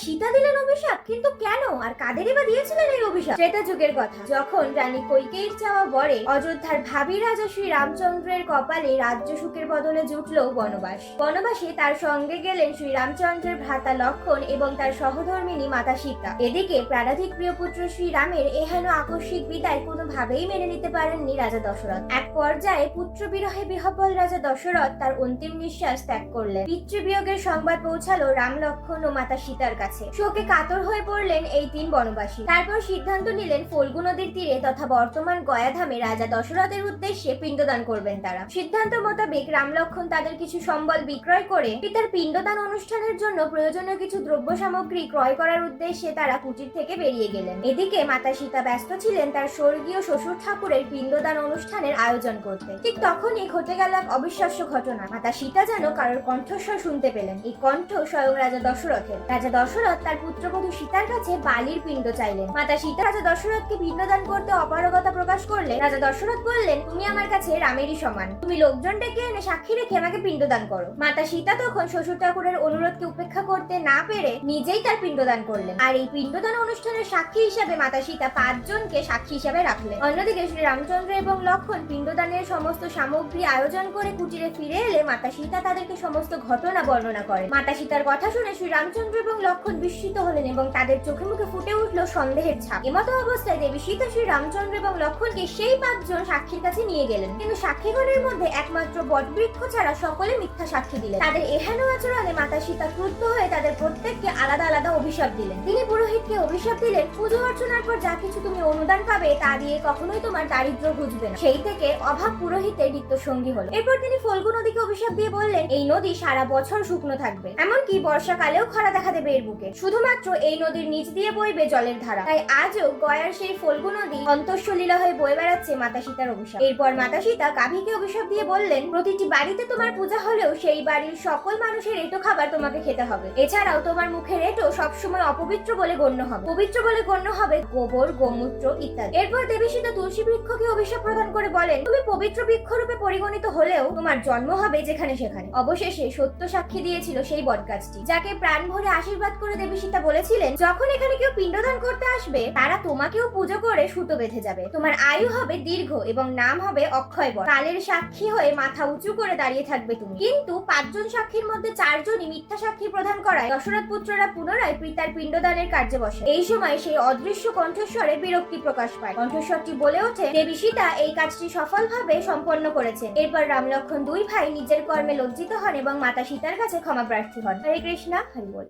সীতা দিলেন অভিশাপ, কিন্তু কেন আর কাদেরই বা দিয়েছিলেন এই অভিশাপ? ত্রেতা যুগের কথা, যখন রানী কৈকেয়ীর চাওয়া বরে অযোধ্যার ভাবি রাজা শ্রী রামচন্দ্রের কপালে রাজ্য সুখের বদলে জুটল বনবাস। বনবাসে তার সঙ্গে গেলেন শ্রী রামচন্দ্রের ভ্রাতা লক্ষণ এবং তার সহধর্মিণী মাতা সীতা। এদিকে প্রাণাধিক প্রিয় পুত্র শ্রী রামের এহেন আকস্মিক বিদায় কোনোভাবেই মেনে নিতে পারেননি রাজা দশরথ। এক পর্যায়ে পুত্র বিরহে বিহ্বল রাজা দশরথ তার অন্তিম নিঃশ্বাস ত্যাগ করলেন। পিতৃবিয়োগের সংবাদ পৌঁছালো রাম, লক্ষণ ও মাতা সীতার কাছে। শোকে কাতর হয়ে পড়লেন এই তিন বনবাসী। তারপর সিদ্ধান্ত নিলেন ফল্গু নদীর তীরে তথা বর্তমান গয়াধামে রাজা দশরথের উদ্দেশ্যে পিণ্ডদান করবেন তারা। সিদ্ধান্ত মোতাবেক রাম, লক্ষণ তাদের কিছু সম্বল বিক্রয় করে পিতার পিণ্ডদান অনুষ্ঠানের জন্য প্রয়োজনীয় কিছু দ্রব্য সামগ্রী ক্রয় করার উদ্দেশ্যে তারা কুটির থেকে বেরিয়ে গেলেন। এদিকে মাতা সীতা ব্যস্ত ছিলেন তার স্বর্গীয় শ্বশুর ঠাকুরের পিণ্ডদান অনুষ্ঠানের আয়োজন করতে। ঠিক তখনই ঘটে গেল এক অবিশ্বাস্য ঘটনা। মাতা সীতা যেন কারোর কণ্ঠস্বর শুনতে পেলেন। এই কণ্ঠ স্বয়ং রাজা দশরথের। রাজা দশরথ তার পুত্রবধূ সীতার কাছে বালির পিণ্ড চাইলেন। মাতা সীতা রাজা দশরথকে পিণ্ডদান করতে অপারগতা প্রকাশ করলে রাজা দশরথ বললেন, তুমি আমার কাছে রামেরই সমান, তুমি লোকজন ডেকে এনে সাক্ষী রেখে আমাকে পিণ্ডদান করো। মাতা সীতা তখন শ্বশুর ঠাকুরের অনুরোধকে উপেক্ষা করতে না পেরে নিজেই তার পিণ্ডদান করলেন। আর এই পিণ্ডদান অনুষ্ঠানের সাক্ষী হিসাবে মাতা সীতা 5 জনকে সাক্ষী হিসাবে রাখলেন। অন্যদিকে শ্রী রামচন্দ্র এবং লক্ষণ পিণ্ডদানের সমস্ত সামগ্রী আয়োজন করে কুটিরে ফিরে এলে মাতা সীতা তাদেরকে সমস্ত ঘটনা বর্ণনা করেন। মাতা সীতার কথা শুনে শ্রী রামচন্দ্র এবং লক্ষণ বিস্মিত হলেন এবং তাদের চোখে মুখে ফুটে উঠল সন্দেহের ছাপ। এমতো অবস্থায় দেবী সীতা শ্রী রামচন্দ্র এবং লক্ষণকে সেই 5 জন সাক্ষীর কাছে নিয়ে গেলেন। কিন্তু সাক্ষীগণের মধ্যে একমাত্র বটবৃক্ষ ছাড়া সকলে মিথ্যা সাক্ষী দিলেন। তাদের এহেন আচরণে মাতা সীতা ক্রুদ্ধ হয়ে তাদের প্রত্যেককে আলাদা আলাদা অভিশাপ দিলেন। তিনি পুরোহিতকে অভিশাপ দিলেন, পুজো অর্চনার পর যা কিছু তুমি অনুদান পাবে তা দিয়ে কখনোই তোমার দারিদ্র ঘুচবে না। সেই থেকে অভাব পুরোহিতের নিত্য সঙ্গী হলো। এরপর তিনি ফল্গু নদীকে অভিশাপ দিয়ে বললেন, এই নদী সারা বছর শুকনো থাকবে, এমনকি বর্ষাকালেও খরা দেখা দেবে এর বুকে। শুধুমাত্র এই নদীর নিচ দিয়ে বইবে জলের ধারা। তাই আজও গয়ার সেই ফল্গু নদী অন্তঃসলীলা হয়ে বয়ে বেড়াচ্ছে মাতা সীতার অভিশাপ। এরপর মাতা সীতা গাভীকে অভিশাপ দিয়ে বললেন, প্রতিটি বাড়িতে তোমার পূজা হলেও সেই বাড়ির সকল মানুষের এঁটো খাবার তোমাকে খেতে হবে। এছাড়াও তোমার মুখের এঁটো সবসময় অপবিত্র বলে গণ্য হবে, পবিত্র বলে গণ্য হবে গোবর, গোমূত্র ইত্যাদি। এরপর দেবী সীতা তুলসী বৃক্ষকে অভিশাপ প্রদান করে বলেন, তুমি পবিত্র বৃক্ষরূপে পরিগণিত হলেও তোমার জন্ম হবে যেখানে সেখানে। অবশেষে সত্য সাক্ষী দিয়েছিল সেই বটগাছটি, যাকে প্রাণ ভরে আশীর্বাদ করে দেবী সীতা বলেছিলেন, যখন এখানে কেউ পিণ্ডদান করতে আসবে তারা তোমাকেও পুজো করে সুতো বেঁধে যাবে, তোমার আয়ু হবে দীর্ঘ এবং নাম হবে অক্ষয় বর। কালের সাক্ষী হয়ে মাথা উঁচু করে দাঁড়িয়ে থাকবে তুমি। কিন্তু 5 জন সাক্ষীর মধ্যে 4 জনই মিথ্যা সাক্ষী প্রদান করায় দশরথ পুত্ররা পুনরায় পিতার পিণ্ডদানের কার্যে বসে। এই সময় সেই অদৃশ্য কণ্ঠস্বরে বিরক্তি প্রকাশ পায়। কণ্ঠস্বরটি বলে ওঠে, দেবী সীতা এই কাজটি সফলভাবে সম্পন্ন করেছেন। এরপর রাম, লক্ষণ 2 ভাই নিজের কর্মে লজ্জিত হন এবং মাতা সীতার কাছে ক্ষমা প্রার্থী হন। হরে কৃষ্ণা, হরি বল।